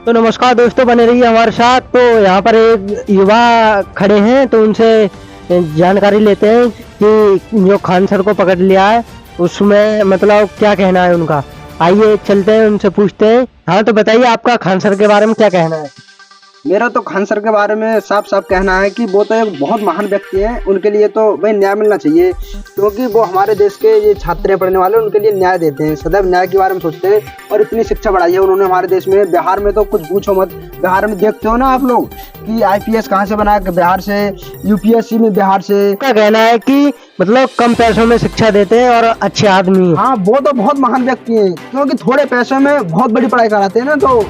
तो नमस्कार दोस्तों, बने रहिए हमारे साथ। तो यहाँ पर एक युवा खड़े हैं, तो उनसे जानकारी लेते हैं कि जो खान सर को पकड़ लिया है उसमें मतलब क्या कहना है उनका। आइए चलते हैं, उनसे पूछते हैं। हाँ, तो बताइए आपका खान सर के बारे में क्या कहना है। मेरा तो खान सर के बारे में साफ साफ कहना है कि वो तो एक बहुत महान व्यक्ति हैं। उनके लिए तो भाई न्याय मिलना चाहिए, क्योंकि वो हमारे देश के ये छात्र पढ़ने वाले उनके लिए न्याय देते हैं, सदैव न्याय के बारे में सोचते हैं। और इतनी शिक्षा बढ़ाई है उन्होंने हमारे देश में। बिहार में तो कुछ पूछो मत। बिहार में देखते हो ना आप लोग कि IPS कहाँ से बना, बिहार से, UPSC में बिहार से। क्या कहना है कि मतलब कम पैसों में शिक्षा देते हैं और अच्छे आदमी हैं। हाँ, वो तो बहुत महान व्यक्ति हैं, क्योंकि थोड़े पैसों में बहुत बड़ी पढ़ाई कराते हैं ना। तो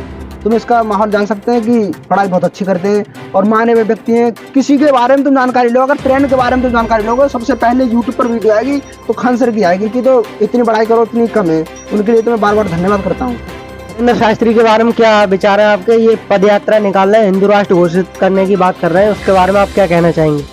तुम इसका माहौल जान सकते हैं कि पढ़ाई बहुत अच्छी करते हैं और माने हुए व्यक्ति हैं। किसी के बारे में तुम जानकारी लो, अगर ट्रेंड के बारे में तुम जानकारी लोगे, सबसे पहले YouTube पर वीडियो आएगी तो खान सर की आएगी कि तो इतनी पढ़ाई करो, इतनी कम है। उनके लिए तो मैं बार बार धन्यवाद करता हूँ। नरेंद्र शास्त्री के बारे में क्या विचार है आपके। ये पद यात्रा निकाल रहे हैं, हिंदू राष्ट्र घोषित करने की बात कर रहे हैं, उसके बारे में आप क्या कहना चाहेंगे।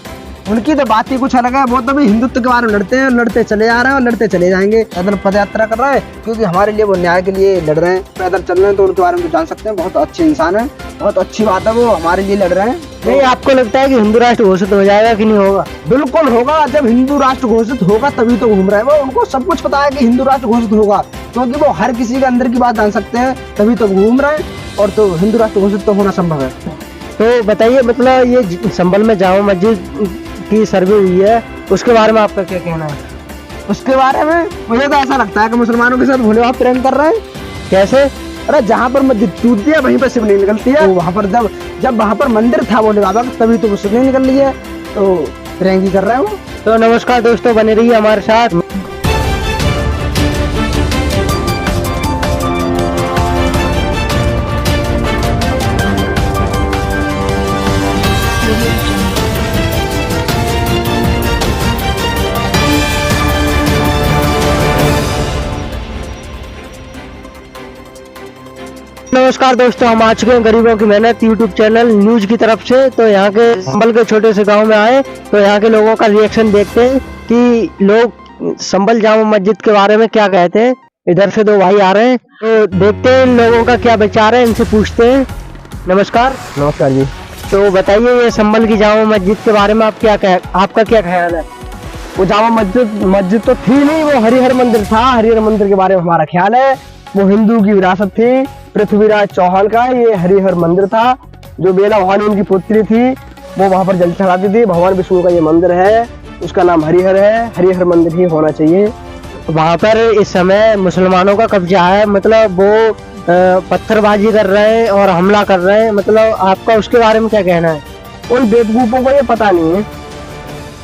उनकी तो बात ही कुछ अलग है। वो तो भी हिंदुत्व के बारे में लड़ते हैं, लड़ते चले आ रहे हैं और लड़ते चले जाएंगे। पैदल पद यात्रा कर रहे हैं क्योंकि हमारे लिए वो न्याय के लिए लड़ रहे हैं। पैदल चल रहे हैं तो उनके बारे में तो जान सकते हैं, बहुत अच्छे इंसान है, बहुत अच्छी बात है, वो हमारे लिए लड़ रहे हैं। नहीं, आपको लगता है कि हिंदू राष्ट्र घोषित हो जाएगा कि नहीं होगा। बिल्कुल होगा। जब हिंदू राष्ट्र घोषित होगा तभी तो घूम रहे हैं वो। उनको सब कुछ पता है कि हिंदू राष्ट्र घोषित होगा, क्योंकि वो हर किसी के अंदर की बात जान सकते हैं, तभी तो घूम रहे हैं। और तो हिंदू राष्ट्र घोषित तो होना संभव है। तो बताइए, मतलब ये संभल में जामा मस्जिद की सर्वे हुई है, उसके बारे में आपका क्या कहना है। उसके बारे में मुझे तो ऐसा लगता है कि मुसलमानों के साथ भोले बाबा प्रेम कर रहे हैं। कैसे। अरे जहाँ पर मस्जिद टूटती है वहीं पर शिवलिंग निकलती है। तो वहाँ पर जब वहाँ पर मंदिर था भोले बाबा का, तभी तो वो शिवलिंग निकल रही है। तो प्रेम कर रहे हैं वो। तो नमस्कार दोस्तों, बने रहिए हमारे साथ। नमस्कार दोस्तों, हम आ चुके हैं गरीबों की मेहनत YouTube चैनल न्यूज की तरफ से। तो यहाँ के संभल के छोटे से गांव में आए, तो यहाँ के लोगों का रिएक्शन देखते हैं कि लोग संभल जामा मस्जिद के बारे में क्या कहते हैं। इधर से दो भाई आ रहे हैं, तो देखते हैं इन लोगों का क्या विचार है, इनसे पूछते हैं। नमस्कार। नमस्कार जी। तो बताइए, ये संभल की जामा मस्जिद के बारे में आपका क्या ख्याल है। वो जामा मस्जिद तो थी नहीं, वो हरिहर मंदिर था। हरिहर मंदिर के बारे में हमारा ख्याल है, वो हिंदू की विरासत थी, पृथ्वीराज चौहान का ये हरिहर मंदिर था। जो बेला भवानी उनकी पुत्री थी, वो वहां पर जल चढ़ाती थी। भगवान विष्णु का ये मंदिर है, उसका नाम हरिहर है। हरिहर मंदिर ही होना चाहिए। वहां पर इस समय मुसलमानों का कब्जा है, मतलब वो पत्थरबाजी कर रहे हैं और हमला कर रहे हैं। मतलब आपका उसके बारे में क्या कहना है। उन बेवकूफों को ये पता नहीं है।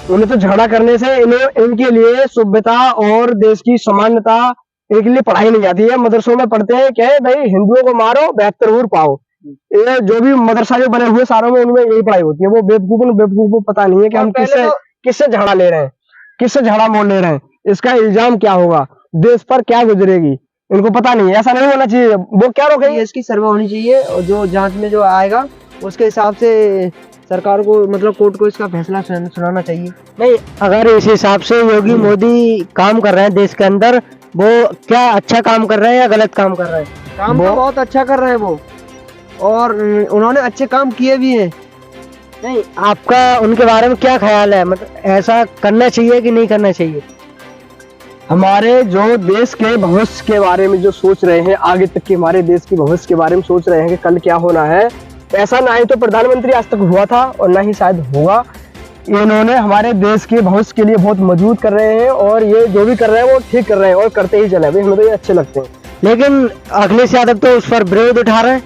उन्हें तो झगड़ा करने से इनके लिए सभ्यता और देश की समानता एक लिए पढ़ाई नहीं जाती है। मदरसों में पढ़ते हैं क्या है, भाई हिंदुओं को मारो 72 हूर पाओ। ये जो भी मदरसा जो बने हुए सारों में उनमें यही पढ़ाई होती है। वो बेवकूफों को पता नहीं है कि हम किससे झगड़ा ले रहे हैं, किससे झगड़ा मोल ले रहे हैं, इसका इल्जाम क्या होगा, देश पर क्या गुजरेगी, इनको पता नहीं है। ऐसा नहीं होना चाहिए। वो क्या रोकेंगे, इसकी सर्वे होनी चाहिए और जो जांच में जो आएगा उसके हिसाब से सरकार को, मतलब कोर्ट को इसका फैसला सुनाना चाहिए। नहीं, अगर इस हिसाब से योगी मोदी काम कर रहे हैं देश के अंदर, वो क्या अच्छा काम कर रहे हैं या गलत काम कर रहे हैं। काम तो बहुत अच्छा कर रहे हैं वो, और उन्होंने अच्छे काम किए भी हैं। नहीं, आपका उनके बारे में क्या ख्याल है, मतलब ऐसा करना चाहिए कि नहीं करना चाहिए। हमारे जो देश के भविष्य के बारे में जो सोच रहे हैं, आगे तक के हमारे देश के भविष्य के बारे में सोच रहे हैं कि कल क्या होना है। ऐसा ना ही तो प्रधानमंत्री आज तक हुआ था और ना ही शायद होगा। इन्होंने हमारे देश के भविष्य के लिए बहुत मजबूत कर रहे हैं, और ये जो भी कर रहे हैं वो ठीक कर रहे हैं और करते ही चले। हमें तो ये अच्छे लगते हैं। लेकिन अखिलेश यादव तो उस पर विरोध उठा रहे हैं।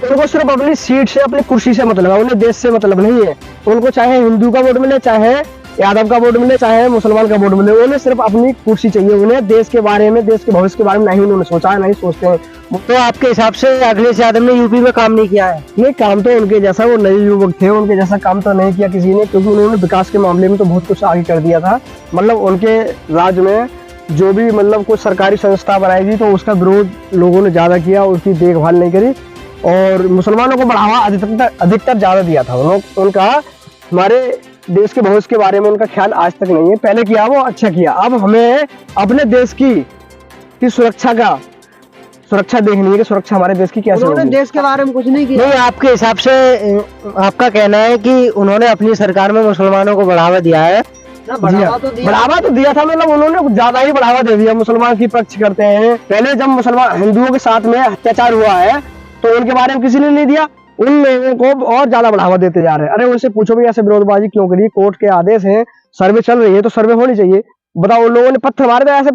उनको सिर्फ अपनी सीट से, अपनी कुर्सी से मतलब है, उन्हें देश से मतलब नहीं है। उनको चाहे हिंदू का वोट मिले, चाहे यादव का वोट मिले, चाहे मुसलमान का वोट मिले, उन्हें सिर्फ अपनी कुर्सी चाहिए। उन्हें देश के बारे में, देश के भविष्य के बारे में नहीं उन्होंने सोचा है, नहीं सोचते हैं। तो आपके हिसाब से अखिलेश यादव ने यूपी में काम नहीं किया है। नहीं, काम तो उनके जैसा, वो नए युवक थे, उनके जैसा काम तो नहीं किया किसी ने, क्योंकि उन्होंने विकास के मामले में तो बहुत कुछ आगे कर दिया था। मतलब उनके राज्य में जो भी मतलब कुछ सरकारी संस्था बनाई थी तो उसका विरोध लोगों ने ज्यादा किया, उसकी देखभाल नहीं करी, और मुसलमानों को बढ़ावा अधिकतर ज्यादा दिया था। उनका हमारे देश के भविष्य के बारे में उनका ख्याल आज तक नहीं है। पहले किया वो अच्छा किया। अब हमें अपने देश की सुरक्षा का सुरक्षा देखनी है कि सुरक्षा हमारे देश की कैसे उन्होंने होगी। देश के बारे में कुछ नहीं किया। नहीं, आपके हिसाब से आपका कहना है कि उन्होंने अपनी सरकार में मुसलमानों को बढ़ावा दिया है। बढ़ावा तो दिया था, मतलब उन्होंने कुछ ज्यादा ही बढ़ावा दे दिया। मुसलमान की पक्ष करते हैं। पहले जब मुसलमान हिंदुओं के साथ में अत्याचार हुआ है तो उनके बारे में किसी ने नहीं दिया, उन लोगों को और ज्यादा बढ़ावा देते जा रहे हैं। अरे उनसे पूछो भी ऐसे विरोधबाजी क्यों करी, कोर्ट के आदेश हैं, सर्वे चल रही है तो सर्वे होनी चाहिए। बताओ, उन लोगों ने पत्थर मारे थे, ऐसे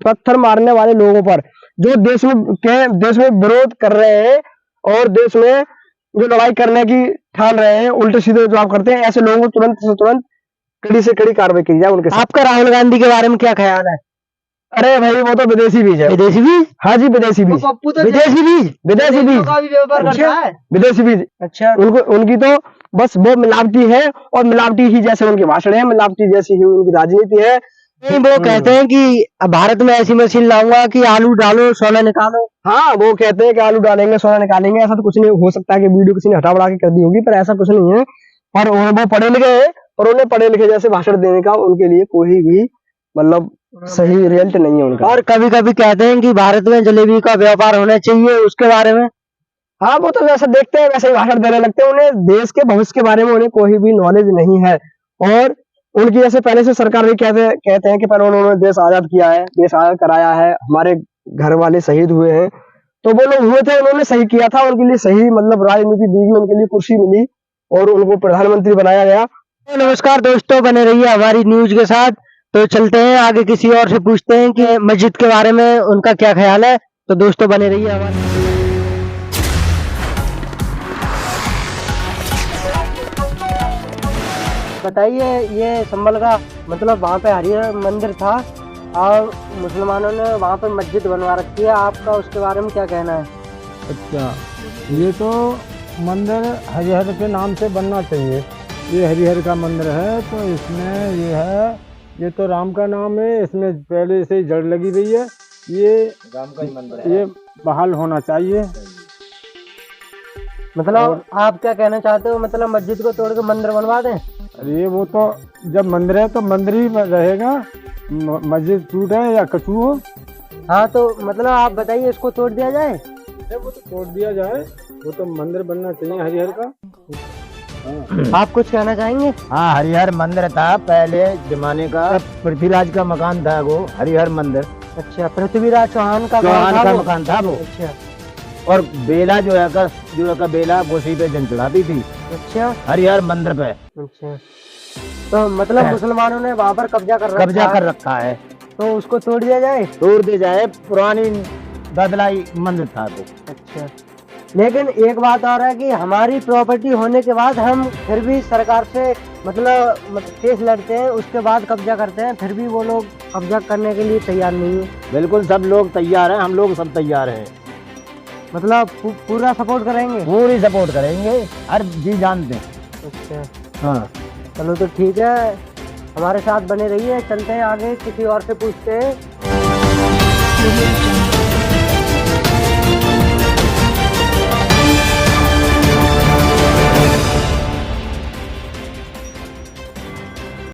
पत्थर मारने वाले लोगों पर जो देश में विरोध कर रहे हैं और देश में जो लड़ाई करने की ठान रहे हैं, उल्टे सीधे जवाब करते हैं, ऐसे लोगों को तुरंत से तुरंत कड़ी से कड़ी कार्रवाई की जाए उनके साथ। आपका राहुल गांधी के बारे में क्या ख्याल है? अरे भाई वो तो विदेशी बीज है। विदेशी बीज? हाँ जी, विदेशी बीज। विदेशी बीज? विदेशी बीज का भी व्यापार करता है? विदेशी बीज। अच्छा। उनकी तो बस वो मिलावटी है और मिलावटी ही जैसे उनके भाषण है, मिलावटी जैसी ही उनकी राजनीति है। नहीं, वो कहते हैं कि भारत में ऐसी मशीन लाऊंगा कि आलू डालो सोना निकालो। हाँ, वो कहते हैं कि आलू डालेंगे सोना निकालेंगे। ऐसा तो कुछ नहीं हो सकता है कि वीडियो किसी ने हटा बढ़ा के कर दी होगी, पर ऐसा कुछ नहीं है। और वो पढ़े लिखे हैं और उन्हें पढ़े लिखे जैसे भाषण देने का उनके लिए कोई भी मतलब सही रिजल्ट नहीं है उनका। और कभी कभी कहते हैं कि भारत में जलेबी का व्यापार होना चाहिए, उसके बारे में? हाँ, वो तो जैसा देखते हैं वैसे ही भाषण देने लगते हैं। उन्हें देश के भविष्य के बारे में उन्हें कोई भी नॉलेज नहीं है। और उनकी जैसे पहले से सरकार भी कहते हैं कि पहले उन्होंने देश आजाद किया है, देश आजाद कराया है, हमारे घर वाले शहीद हुए हैं, तो वो लोग हुए थे, उन्होंने सही किया था, उनके लिए सही मतलब राजनीति दी गई, उनके लिए कुर्सी मिली और उनको प्रधानमंत्री बनाया गया। तो नमस्कार दोस्तों, बने रहिए हमारी न्यूज के साथ। तो चलते हैं आगे, किसी और से पूछते हैं कि मस्जिद के बारे में उनका क्या ख्याल है। तो दोस्तों बने रहिए हमारे। बताइए, ये संभल का मतलब वहाँ पे हरिहर मंदिर था और मुसलमानों ने वहाँ पे मस्जिद बनवा रखी है, आपका उसके बारे में क्या कहना है? अच्छा, ये तो मंदिर हरिहर के नाम से बनना चाहिए। ये हरिहर का मंदिर है तो इसमें ये है, ये तो राम का नाम है, इसमें पहले से ही जड़ लगी हुई है, ये राम का ही मंदिर है, ये बहाल होना चाहिए। मतलब आप क्या कहना चाहते हो, मतलब मस्जिद को तोड़ के मंदिर बनवा दें? अरे वो तो जब मंदिर है तो मंदिर ही रहेगा, मस्जिद टूटे या कचू हो। हाँ, तो मतलब आप बताइए, इसको तोड़ दिया जाए? वो तो तोड़ दिया जाए, वो तो मंदिर बनना चाहिए हरिहर का। आप कुछ कहना चाहेंगे? हाँ, हरिहर मंदिर था पहले जमाने का, पृथ्वीराज का मकान था वो हरिहर मंदिर। अच्छा, पृथ्वीराज चौहान का मकान था वो। अच्छा। और बेला जो है बेला उसी पे जन चढ़ाती थी। अच्छा, हरिहर मंदिर पे। अच्छा, तो मतलब मुसलमानों ने वहाँ पर कब्जा कर रखा है, तो उसको तोड़ दिया जाए? तोड़ दिया जाए, पुरानी ददलाई मंदिर था तो। अच्छा, लेकिन एक बात और है कि हमारी प्रॉपर्टी होने के बाद हम फिर भी सरकार से मतलब केस लड़ते हैं, उसके बाद कब्जा करते हैं, फिर भी वो लोग कब्जा करने के लिए तैयार नहीं है। बिल्कुल सब लोग तैयार हैं, हम लोग सब तैयार हैं, मतलब पूरा सपोर्ट करेंगे? पूरी सपोर्ट करेंगे, हर जी जानते हैं। अच्छा, हाँ, चलो तो ठीक है, हमारे साथ बने रहिए। चलते हैं आगे, किसी और से पूछते हैं।